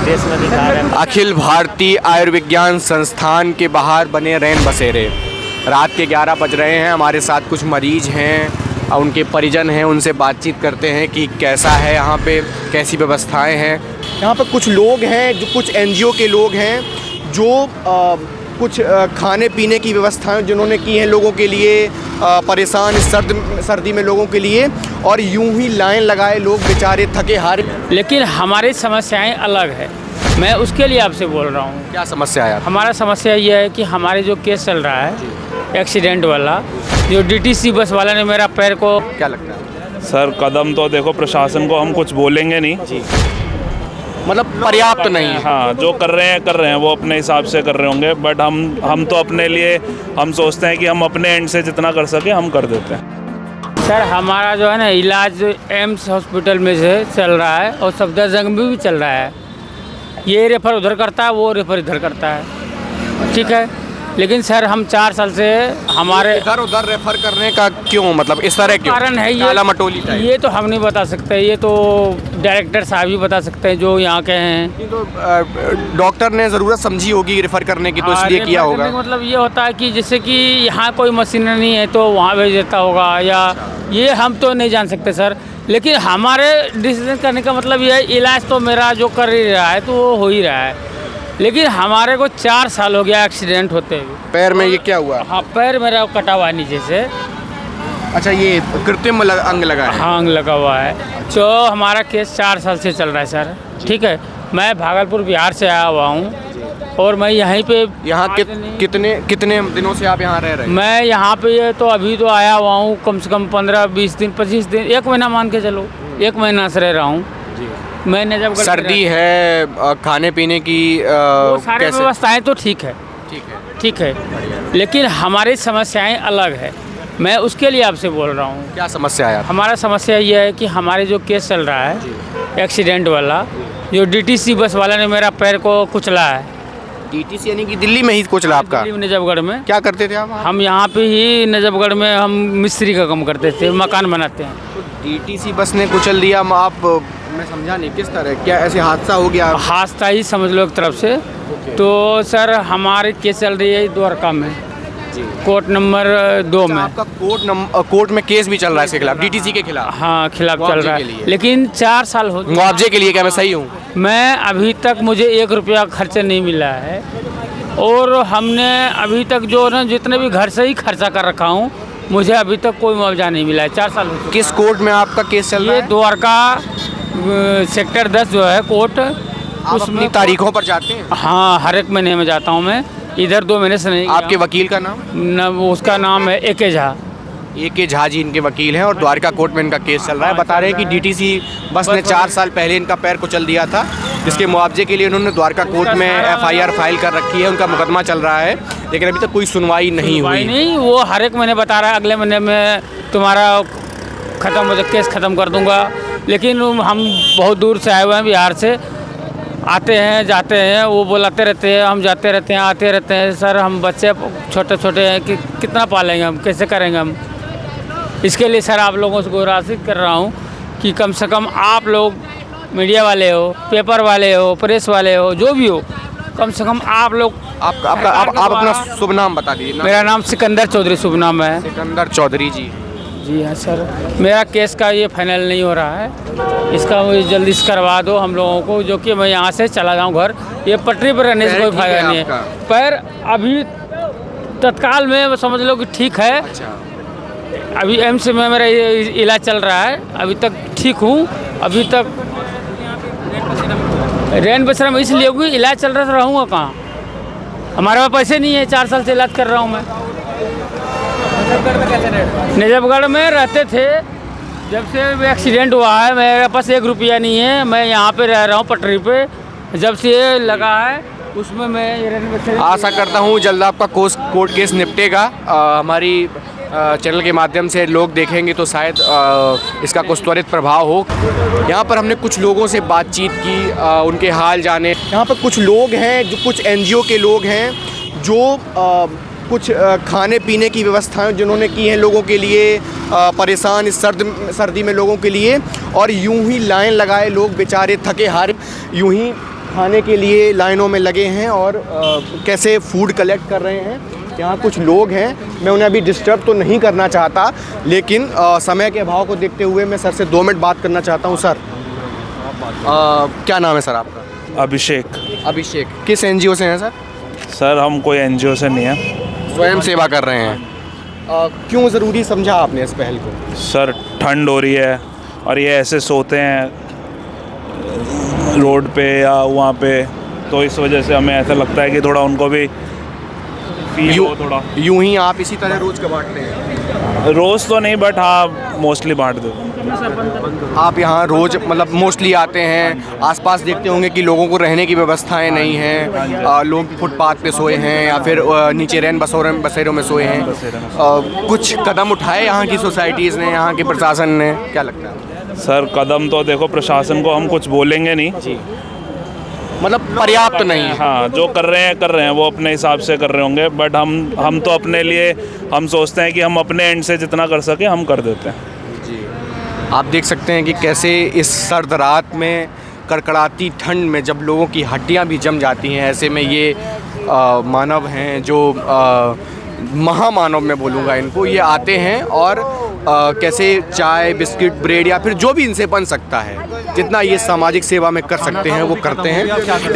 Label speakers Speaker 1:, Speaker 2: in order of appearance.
Speaker 1: देश में दिखा रहे हैं।
Speaker 2: अखिल भारतीय आयुर्विज्ञान संस्थान के बाहर बने रैन बसेरे। रात के 11 बज रहे हैं। हमारे साथ कुछ मरीज हैं और उनके परिजन हैं, उनसे बातचीत करते हैं कि कैसा है यहाँ पे, कैसी व्यवस्थाएं हैं। यहाँ पर कुछ लोग हैं, जो कुछ एनजीओ के लोग हैं, जो कुछ खाने पीने की व्यवस्थाएं जिन्होंने की हैं लोगों के लिए, परेशान इस सर्दी में लोगों के लिए, और यूं ही लाइन लगाए लोग बेचारे थके हारे।
Speaker 3: लेकिन हमारी समस्याएं अलग है, मैं उसके लिए आपसे बोल रहा हूँ।
Speaker 2: क्या समस्या है?
Speaker 3: हमारा समस्या ये है कि हमारे जो केस चल रहा है एक्सीडेंट वाला, जो डीटीसी बस वाला ने मेरा पैर को,
Speaker 2: क्या लगता है
Speaker 4: सर? कदम तो देखो, प्रशासन को हम कुछ बोलेंगे नहीं
Speaker 2: जी, मतलब पर्याप्त नहीं है।
Speaker 4: हाँ, जो कर रहे हैं वो अपने हिसाब से कर रहे होंगे, बट हम तो अपने लिए हम सोचते हैं कि हम अपने एंड से जितना कर सके हम कर देते हैं।
Speaker 3: सर हमारा जो है ना इलाज एम्स हॉस्पिटल में से चल रहा है और सफदरजंग में भी चल रहा है। ये रेफर उधर करता है, वो रेफर इधर करता है, ठीक है। लेकिन सर हम 4 साल से हमारे
Speaker 2: इधर उधर रेफर करने का क्यों, मतलब इस तरह क्यों?
Speaker 3: कारण है
Speaker 2: टाला मटोली टाइप।
Speaker 3: ये तो हम नहीं बता सकते, ये तो डायरेक्टर साहब ही बता सकते हैं जो यहाँ के हैं।
Speaker 2: ये तो डॉक्टर ने ज़रूरत समझी होगी रेफर करने की, तो इसलिए किया होगा।
Speaker 3: मतलब ये होता है कि जैसे कि यहाँ कोई मशीन नहीं है तो वहाँ भेज देता होगा, या ये हम तो नहीं जान सकते सर। लेकिन हमारे डिसीजन करने का मतलब ये है, इलाज तो मेरा जो कर ही रहा है तो वो हो ही रहा है। लेकिन हमारे को 4 साल हो गया एक्सीडेंट होते हुए।
Speaker 2: पैर में ये क्या हुआ?
Speaker 3: हाँ, पैर मेरा कटा हुआ है नीचे से।
Speaker 2: अच्छा, ये कृत्रिम अंग लगा है?
Speaker 3: हाँ, अंग लगा हुआ है। तो हमारा केस 4 साल से चल रहा है सर, ठीक है। मैं भागलपुर बिहार से आया हुआ हूँ और मैं यहीं पे
Speaker 2: यहाँ कितने दिनों से आप यहाँ रह रहे हैं?
Speaker 3: मैं यहाँ पे तो अभी तो आया हुआ हूँ कम से कम 15-20 दिन, 25 दिन, 1 महीना मान के चलो, 1 महीना से रह रहा हूँ। मैंने जब
Speaker 2: सर्दी है, खाने पीने की
Speaker 3: वो सारी
Speaker 2: कैसे?
Speaker 3: व्यवस्थाएं तो ठीक है, ठीक है, लेकिन हमारी समस्याएं अलग है, मैं उसके लिए आपसे बोल रहा हूँ।
Speaker 2: क्या समस्या है?
Speaker 3: हमारा समस्या ये है कि हमारे जो केस चल रहा है एक्सीडेंट वाला, जो डीटीसी बस वाला ने मेरा पैर को कुचला है।
Speaker 2: डीटीसी यानी कि दिल्ली में ही कुचला आपका?
Speaker 3: दिल्ली में, नजफगढ़ में।
Speaker 2: क्या करते थे आप?
Speaker 3: हम यहाँ पे ही नजफगढ़ में हम मिस्त्री का काम करते थे, मकान बनाते हैं।
Speaker 2: तो डीटीसी बस ने कुचल दिया आप? मैं समझा नहीं, किस तरह, क्या ऐसे हादसा हो गया?
Speaker 3: हादसा ही समझ लो एक तरफ से। तो सर हमारे केस चल रही है द्वारका में, कोर्ट नंबर 2 में।
Speaker 2: आपका कोर्ट में केस भी चल रहा है इसके खिलाफ, डीटीसी के खिलाफ?
Speaker 3: हाँ, खिलाफ चल रहा है, लेकिन 4 साल हो।
Speaker 2: मुआवजे के लिए क्या मैं सही हूँ?
Speaker 3: मैं अभी तक मुझे 1 रुपया खर्चा नहीं मिला है, और हमने अभी तक जो ना जितने भी घर से ही खर्चा कर रखा हूँ, मुझे अभी तक कोई मुआवजा नहीं मिला है। 4 साल हो।
Speaker 2: किस कोर्ट में आपका केस चल रहा है?
Speaker 3: ये द्वारका सेक्टर 10 जो है कोर्ट,
Speaker 2: उसमें तारीखों पर जाते हैं?
Speaker 3: हाँ, हर एक महीने में जाता हूँ मैं, इधर 2 महीने से नहीं।
Speaker 2: आपके वकील का नाम?
Speaker 3: उसका नाम है AK झा।
Speaker 2: AK झा जी इनके वकील हैं, और द्वारका कोर्ट में इनका केस चल रहा है। बता रहे हैं कि डीटीसी बस ने 4 साल पहले इनका पैर कुचल दिया था, जिसके मुआवजे के लिए उन्होंने द्वारका कोर्ट में FIR फाइल कर रखी है, उनका मुकदमा चल रहा है, लेकिन अभी तक कोई सुनवाई नहीं हुई।
Speaker 3: नहीं, वो हर एक महीने बता रहा है अगले महीने में तुम्हारा ख़त्म हो जाए, केस ख़त्म कर दूंगा। लेकिन हम बहुत दूर से आए हुए हैं, बिहार से, आते हैं जाते हैं, वो बुलाते रहते हैं, हम जाते रहते हैं, आते रहते हैं। सर हम बच्चे छोटे छोटे हैं कि कितना पालेंगे हम, कैसे करेंगे हम? इसके लिए सर आप लोगों से गुजारिश कर रहा हूँ कि कम से कम आप लोग मीडिया वाले हो, पेपर वाले हो, प्रेस वाले हो, जो भी हो, कम से कम आप लोग
Speaker 2: आप अपना शुभ नाम बता दीजिए।
Speaker 3: मेरा नाम सिकंदर चौधरी शुभ नाम है।
Speaker 2: सिकंदर चौधरी जी।
Speaker 3: जी हाँ सर, मेरा केस का ये फाइनल नहीं हो रहा है, इसका मुझे जल्दी से करवा दो हम लोगों को, जो कि मैं यहाँ से चला जाऊँ घर। ये पटरी पर रहने से कोई फायदा नहीं है। पर अभी तत्काल में समझ लो कि ठीक है। अभी एम्स में मेरा इलाज चल रहा है, अभी तक ठीक हूँ। अभी तक रैन बसेरा में इसलिए हुई, इलाज चल रहा था, रहूँगा कहाँ? हमारे पास पैसे नहीं है, 4 साल से इलाज कर रहा हूँ मैं। नजफगढ़ में रहते थे, जब से एक्सीडेंट हुआ है मेरे पास 1 रुपया नहीं है। मैं यहाँ पे रह रहा हूँ पटरी पे, जब से ये लगा है उसमें मैं
Speaker 2: आशा करता हूँ जल्द आपका कोर्ट केस निपटेगा। हमारी चैनल के माध्यम से लोग देखेंगे तो शायद इसका कुछ त्वरित प्रभाव हो। यहाँ पर हमने कुछ लोगों से बातचीत की, उनके हाल जाने। यहाँ पर कुछ लोग हैं, जो कुछ एनजीओ के लोग हैं, जो कुछ खाने पीने की व्यवस्थाएं जिन्होंने की हैं लोगों के लिए, परेशान इस सर्दी में लोगों के लिए, और यूं ही लाइन लगाए लोग बेचारे थके हारे यूं ही खाने के लिए लाइनों में लगे हैं और कैसे फूड कलेक्ट कर रहे हैं। यहाँ कुछ लोग हैं, मैं उन्हें अभी डिस्टर्ब तो नहीं करना चाहता, लेकिन समय के अभाव को देखते हुए मैं सर से 2 मिनट बात करना चाहता हूँ। सर क्या नाम है सर आपका? अभिषेक। किस एनजीओ से हैं सर?
Speaker 4: सर हम कोई एनजीओ से नहीं है,
Speaker 2: स्वयं सेवा कर रहे हैं। क्यों ज़रूरी समझा आपने इस पहल को?
Speaker 4: सर ठंड हो रही है और ये ऐसे सोते हैं रोड पे या वहाँ पे, तो इस वजह से हमें ऐसा लगता है कि थोड़ा उनको भी फील हो थोड़ा।
Speaker 2: यूं ही आप इसी तरह रोज़ का बांटते हैं?
Speaker 4: रोज़ तो नहीं, बट हाँ मोस्टली बांट देते हैं।
Speaker 2: आप यहाँ रोज़ मतलब मोस्टली आते हैं, आसपास देखते होंगे कि लोगों को रहने की व्यवस्थाएं नहीं हैं, लोग फुटपाथ पे सोए हैं या फिर नीचे रैन बसेरों में सोए हैं। कुछ कदम उठाए यहाँ की सोसाइटीज़ ने, यहाँ के प्रशासन ने, क्या लगता है?
Speaker 4: सर कदम तो देखो, प्रशासन को हम कुछ बोलेंगे नहीं
Speaker 2: जी, मतलब पर्याप्त नहीं है।
Speaker 4: हाँ, जो कर रहे हैं वो अपने हिसाब से कर रहे होंगे, बट हम तो अपने लिए हम सोचते हैं कि हम अपने एंड से जितना कर सके हम कर देते हैं।
Speaker 2: जी, आप देख सकते हैं कि कैसे इस सर्द रात में, कड़कड़ाती ठंड में, जब लोगों की हड्डियां भी जम जाती हैं, ऐसे में ये मानव हैं जो महामानव मैं बोलूँगा इनको, ये आते हैं और कैसे चाय, बिस्किट, ब्रेड या फिर जो भी इनसे बन सकता है, जितना ये सामाजिक सेवा में कर सकते हैं वो करते हैं।